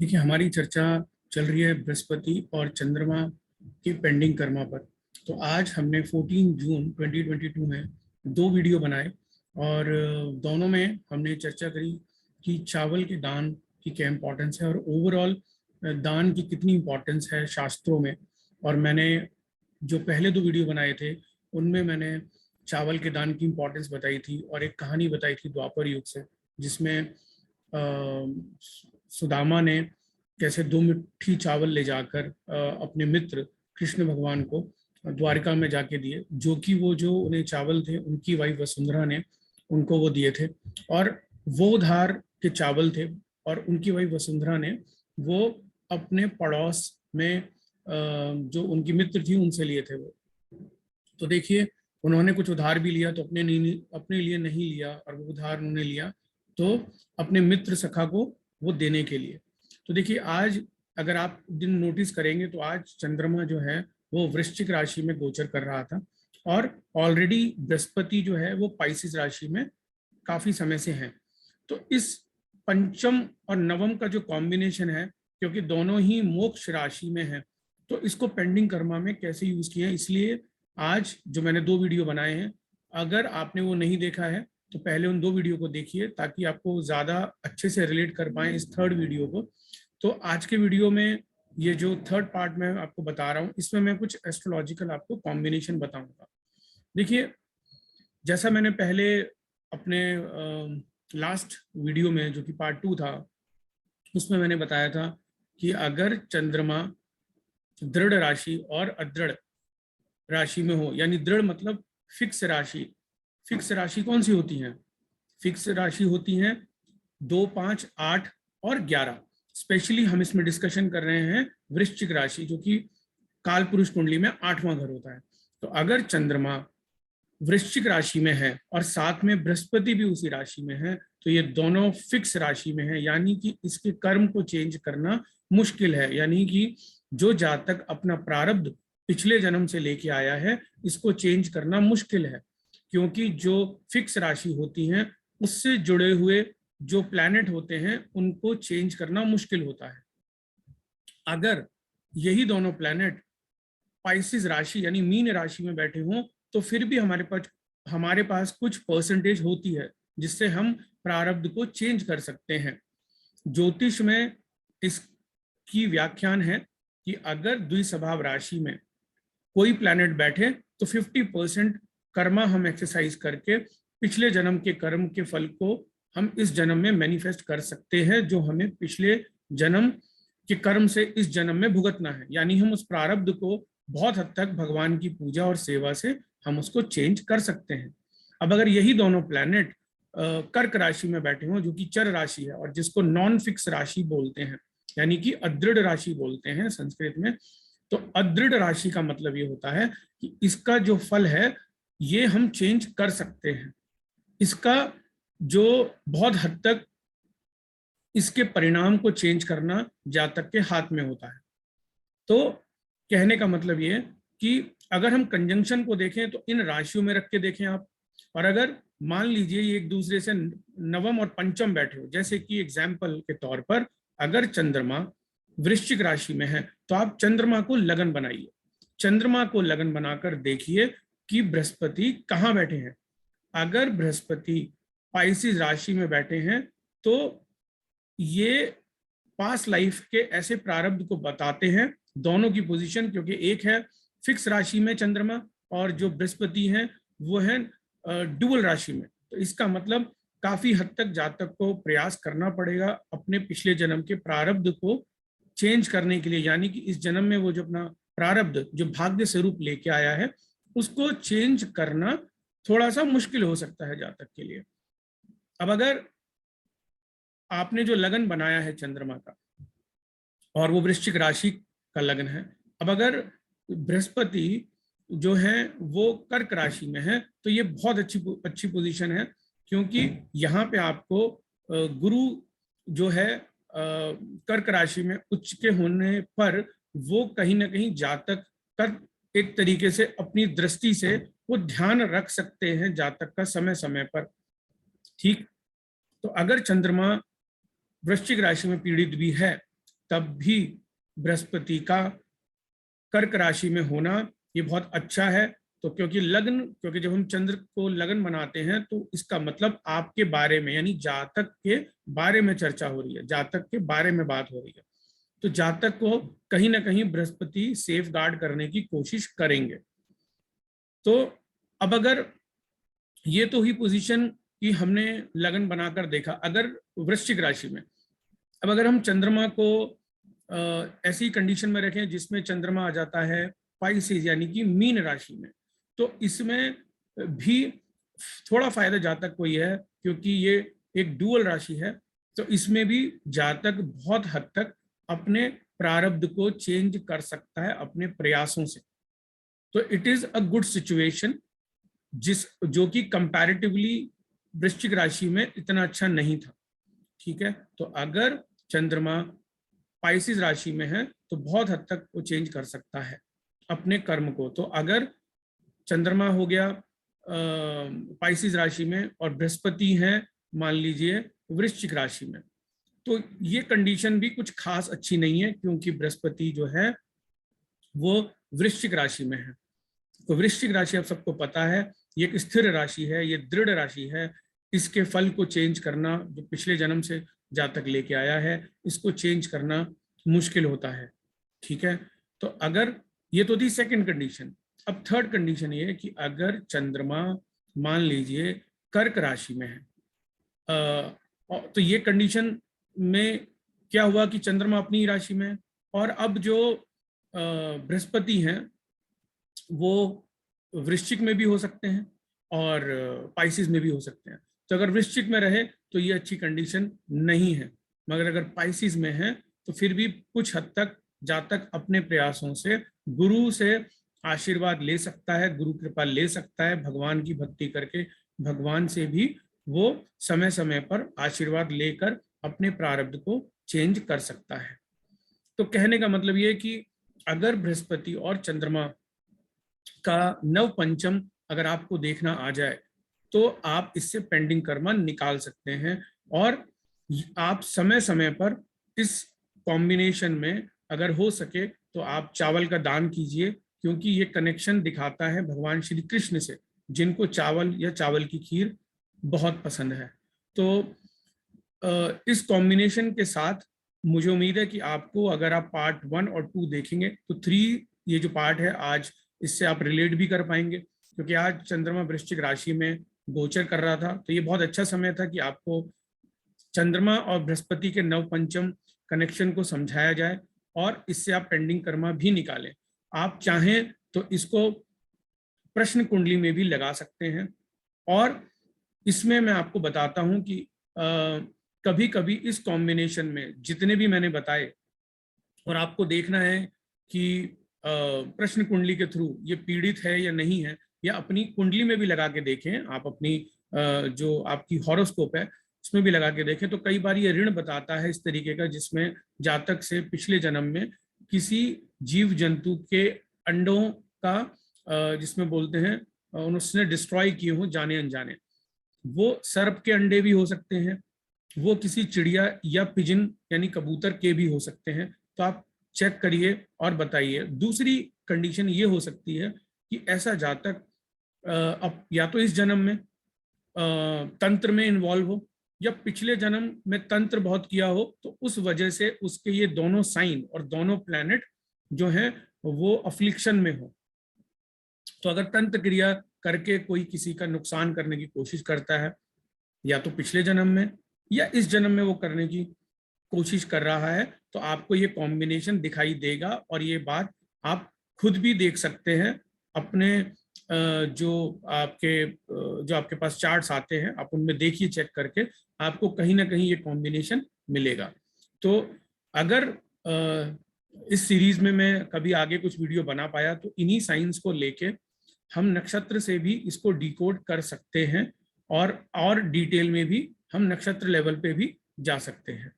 देखिए, हमारी चर्चा चल रही है बृहस्पति और चंद्रमा के पेंडिंग कर्मा पर। तो आज हमने 14 जून 2022 में दो वीडियो बनाए और दोनों में हमने चर्चा करी कि चावल के दान की क्या इम्पोर्टेंस है और ओवरऑल दान की कितनी इम्पोर्टेंस है शास्त्रों में। और मैंने जो पहले दो वीडियो बनाए थे उनमें मैंने चावल के दान की इम्पोर्टेंस बताई थी और एक कहानी बताई थी द्वापर युग से, जिसमें सुदामा ने कैसे 2 मुट्ठी चावल ले जाकर अपने मित्र कृष्ण भगवान को द्वारिका में जाके दिए, जो कि वो जो उन्हें चावल थे उनकी वाइफ वसुंधरा ने उनको वो दिए थे। और वो उधार के चावल थे और उनकी वाइफ वसुंधरा ने वो अपने पड़ोस में जो उनकी मित्र थी उनसे लिए थे वो। तो देखिए, उन्होंने कुछ उधार भी लिया तो अपने लिए नहीं लिया, और वो उधार उन्होंने लिया तो अपने मित्र सखा को वो देने के लिए। तो देखिए, आज अगर आप दिन नोटिस करेंगे तो आज चंद्रमा जो है वो वृश्चिक राशि में गोचर कर रहा था, और ऑलरेडी बृहस्पति जो है वो पाइसिस राशि में काफी समय से है। तो इस पंचम और नवम का जो कॉम्बिनेशन है, क्योंकि दोनों ही मोक्ष राशि में है, तो इसको पेंडिंग कर्मा में कैसे यूज किया है, इसलिए आज जो मैंने दो वीडियो बनाए हैं, अगर आपने वो नहीं देखा है तो पहले उन दो वीडियो को देखिए ताकि आपको ज्यादा अच्छे से रिलेट कर पाए इस थर्ड वीडियो को। तो आज के वीडियो में ये जो थर्ड पार्ट मैं आपको बता रहा हूँ, इसमें मैं कुछ एस्ट्रोलॉजिकल आपको कॉम्बिनेशन बताऊंगा। देखिए, जैसा मैंने पहले अपने लास्ट वीडियो में जो कि पार्ट 2 था उसमें मैंने बताया था कि अगर चंद्रमा दृढ़ राशि और अदृढ़ राशि में हो, यानी दृढ़ मतलब फिक्स राशि। फिक्स राशि कौन सी होती है? फिक्स राशि होती है 2, 5, 8 और 11। स्पेशली हम इसमें डिस्कशन कर रहे हैं वृश्चिक राशि, जो कि काल पुरुष कुंडली में 8वां घर होता है। तो अगर चंद्रमा वृश्चिक राशि में है और साथ में बृहस्पति भी उसी राशि में है, तो ये दोनों फिक्स राशि में है, यानी कि इसके कर्म को चेंज करना मुश्किल है। यानी कि जो जातक अपना प्रारब्ध पिछले जन्म से लेके आया है, इसको चेंज करना मुश्किल है, क्योंकि जो फिक्स राशि होती है उससे जुड़े हुए जो प्लैनेट होते हैं उनको चेंज करना मुश्किल होता है। अगर यही दोनों प्लैनेट पाइसिस राशि यानी मीन राशि में बैठे हों, तो फिर भी हमारे पास कुछ परसेंटेज होती है जिससे हम प्रारब्ध को चेंज कर सकते हैं। ज्योतिष में इसकी व्याख्यान है कि अगर द्विस्वभाव राशि में कोई प्लैनेट बैठे तो 50% कर्मा हम एक्सरसाइज करके पिछले जन्म के कर्म के फल को हम इस जन्म में मैनिफेस्ट कर सकते हैं, जो हमें पिछले जन्म के कर्म से इस जन्म में भुगतना है। यानी हम उस प्रारब्ध को बहुत हद तक भगवान की पूजा और सेवा से हम उसको चेंज कर सकते हैं। अब अगर यही दोनों प्लैनेट कर्क राशि में बैठे हों, जो कि चर राशि है और जिसको नॉन फिक्स राशि बोलते हैं, यानी कि अदृढ़ राशि बोलते हैं संस्कृत में, तो अदृढ़ राशि का मतलब ये होता है कि इसका जो फल है ये हम चेंज कर सकते हैं। इसका जो बहुत हद तक इसके परिणाम को चेंज करना जातक के हाथ में होता है। तो कहने का मतलब ये कि अगर हम कंजंक्शन को देखें तो इन राशियों में रख के देखें आप, और अगर मान लीजिए ये एक दूसरे से नवम और पंचम बैठे हो, जैसे कि एग्जाम्पल के तौर पर अगर चंद्रमा वृश्चिक राशि में है तो आप चंद्रमा को लगन बनाइए। चंद्रमा को लगन बनाकर देखिए कि बृहस्पति कहाँ बैठे हैं। अगर बृहस्पति पाइसिस राशि में बैठे हैं तो ये पास्ट लाइफ के ऐसे प्रारब्ध को बताते हैं, दोनों की पोजीशन, क्योंकि एक है फिक्स राशि में चंद्रमा और जो बृहस्पति है वो है डुअल राशि में। तो इसका मतलब काफी हद तक जातक को प्रयास करना पड़ेगा अपने पिछले जन्म के प्रारब्ध को चेंज करने के लिए, यानी कि इस जन्म में वो जो अपना प्रारब्ध जो भाग्य स्वरूप लेके आया है उसको चेंज करना थोड़ा सा मुश्किल हो सकता है जातक के लिए। अब अगर आपने जो लगन बनाया है चंद्रमा का और वो वृश्चिक राशि का लगन है, अब अगर बृहस्पति जो है वो कर्क राशि में है तो ये बहुत अच्छी पोजीशन है, क्योंकि यहाँ पे आपको गुरु जो है कर्क राशि में उच्च के होने पर वो कहीं ना कहीं जातक का एक तरीके से अपनी दृष्टि से वो ध्यान रख सकते हैं जातक का समय समय पर। ठीक, तो अगर चंद्रमा वृश्चिक राशि में पीड़ित भी है तब भी बृहस्पति का कर्क राशि में होना ये बहुत अच्छा है। तो क्योंकि जब हम चंद्र को लगन बनाते हैं तो इसका मतलब आपके बारे में, यानी जातक के बारे में चर्चा हो रही है, जातक के बारे में बात हो रही है। तो जातक को कहीं ना कहीं बृहस्पति सेफ गार्ड करने की कोशिश करेंगे। तो अब अगर ये तो ही पोजीशन कि हमने लगन बनाकर देखा, अगर वृश्चिक राशि में, अब अगर हम चंद्रमा को ऐसी कंडीशन में रखें जिसमें चंद्रमा आ जाता है पाइसेस यानी कि मीन राशि में, तो इसमें भी थोड़ा फायदा जातक को यह है क्योंकि ये एक डुअल राशि है। तो इसमें भी जातक बहुत हद तक अपने प्रारब्ध को चेंज कर सकता है अपने प्रयासों से। तो it is a good situation जो कि कंपैरेटिवली वृश्चिक राशि में इतना अच्छा नहीं था। ठीक है, तो अगर चंद्रमा पाइसेस राशि में है तो बहुत हद तक वो चेंज कर सकता है अपने कर्म को। तो अगर चंद्रमा हो गया पाइसेस राशि में और बृहस्पति है मान लीजिए वृश्चिक राशि में, तो ये कंडीशन भी कुछ खास अच्छी नहीं है क्योंकि बृहस्पति जो है वो वृश्चिक राशि में है। तो वृश्चिक राशि आप सबको पता है ये एक स्थिर राशि है, ये दृढ़ राशि है। इसके फल को चेंज करना जो पिछले जन्म से जातक लेके आया है, इसको चेंज करना मुश्किल होता है। ठीक है, तो अगर ये तो थी सेकंड कंडीशन। अब थर्ड कंडीशन ये है कि अगर चंद्रमा मान लीजिए कर्क राशि में है, तो ये कंडीशन में क्या हुआ कि चंद्रमा अपनी राशि में, और अब जो बृहस्पति हैं वो वृश्चिक में भी हो सकते हैं और पाइसेस में भी हो सकते हैं। तो अगर वृश्चिक में रहे तो ये अच्छी कंडीशन नहीं है, मगर अगर पाइसेस में है तो फिर भी कुछ हद तक जातक अपने प्रयासों से गुरु से आशीर्वाद ले सकता है, गुरु कृपा ले सकता है, भगवान की भक्ति करके भगवान से भी वो समय समय पर आशीर्वाद लेकर अपने प्रारब्ध को चेंज कर सकता है। तो कहने का मतलब ये कि अगर बृहस्पति और चंद्रमा का नव पंचम अगर आपको देखना आ जाए तो आप इससे पेंडिंग कर्मा निकाल सकते हैं, और आप समय समय पर इस कॉम्बिनेशन में अगर हो सके तो आप चावल का दान कीजिए, क्योंकि ये कनेक्शन दिखाता है भगवान श्री कृष्ण से, जिनको चावल या चावल की खीर बहुत पसंद है। तो इस कॉम्बिनेशन के साथ मुझे उम्मीद है कि आपको, अगर आप पार्ट 1 और 2 देखेंगे तो 3 ये जो पार्ट है आज, इससे आप रिलेट भी कर पाएंगे, क्योंकि आज चंद्रमा वृश्चिक राशि में गोचर कर रहा था। तो ये बहुत अच्छा समय था कि आपको चंद्रमा और बृहस्पति के नव पंचम कनेक्शन को समझाया जाए और इससे आप पेंडिंग कर्मा भी निकालें। आप चाहें तो इसको प्रश्न कुंडली में भी लगा सकते हैं, और इसमें मैं आपको बताता हूं कि कभी कभी इस कॉम्बिनेशन में जितने भी मैंने बताए, और आपको देखना है कि प्रश्न कुंडली के थ्रू ये पीड़ित है या नहीं है, या अपनी कुंडली में भी लगा के देखें, आप अपनी जो आपकी हॉरोस्कोप है उसमें भी लगा के देखें। तो कई बार ये ऋण बताता है इस तरीके का जिसमें जातक से पिछले जन्म में किसी जीव जंतु के अंडों का, जिसमें बोलते हैं उसने डिस्ट्रॉय किए हों जाने अनजाने। वो सर्प के अंडे भी हो सकते हैं, वो किसी चिड़िया या पिजन यानी कबूतर के भी हो सकते हैं। तो आप चेक करिए और बताइए। दूसरी कंडीशन ये हो सकती है कि ऐसा जातक अब या तो इस जन्म में तंत्र में इन्वॉल्व हो, या पिछले जन्म में तंत्र बहुत किया हो, तो उस वजह से उसके ये दोनों साइन और दोनों प्लैनेट जो हैं वो अफ्लिक्शन में हो। तो अगर तंत्र क्रिया करके कोई किसी का नुकसान करने की कोशिश करता है, या तो पिछले जन्म में या इस जन्म में वो करने की कोशिश कर रहा है, तो आपको ये कॉम्बिनेशन दिखाई देगा। और ये बात आप खुद भी देख सकते हैं अपने जो आपके पास चार्ट्स आते हैं, आप उनमें देखिए, चेक करके आपको कहीं ना कहीं ये कॉम्बिनेशन मिलेगा। तो अगर इस सीरीज में मैं कभी आगे कुछ वीडियो बना पाया तो इन्हीं साइंस को लेके हम नक्षत्र से भी इसको डिकोड कर सकते हैं, और डिटेल में भी हम नक्षत्र लेवल पे भी जा सकते हैं।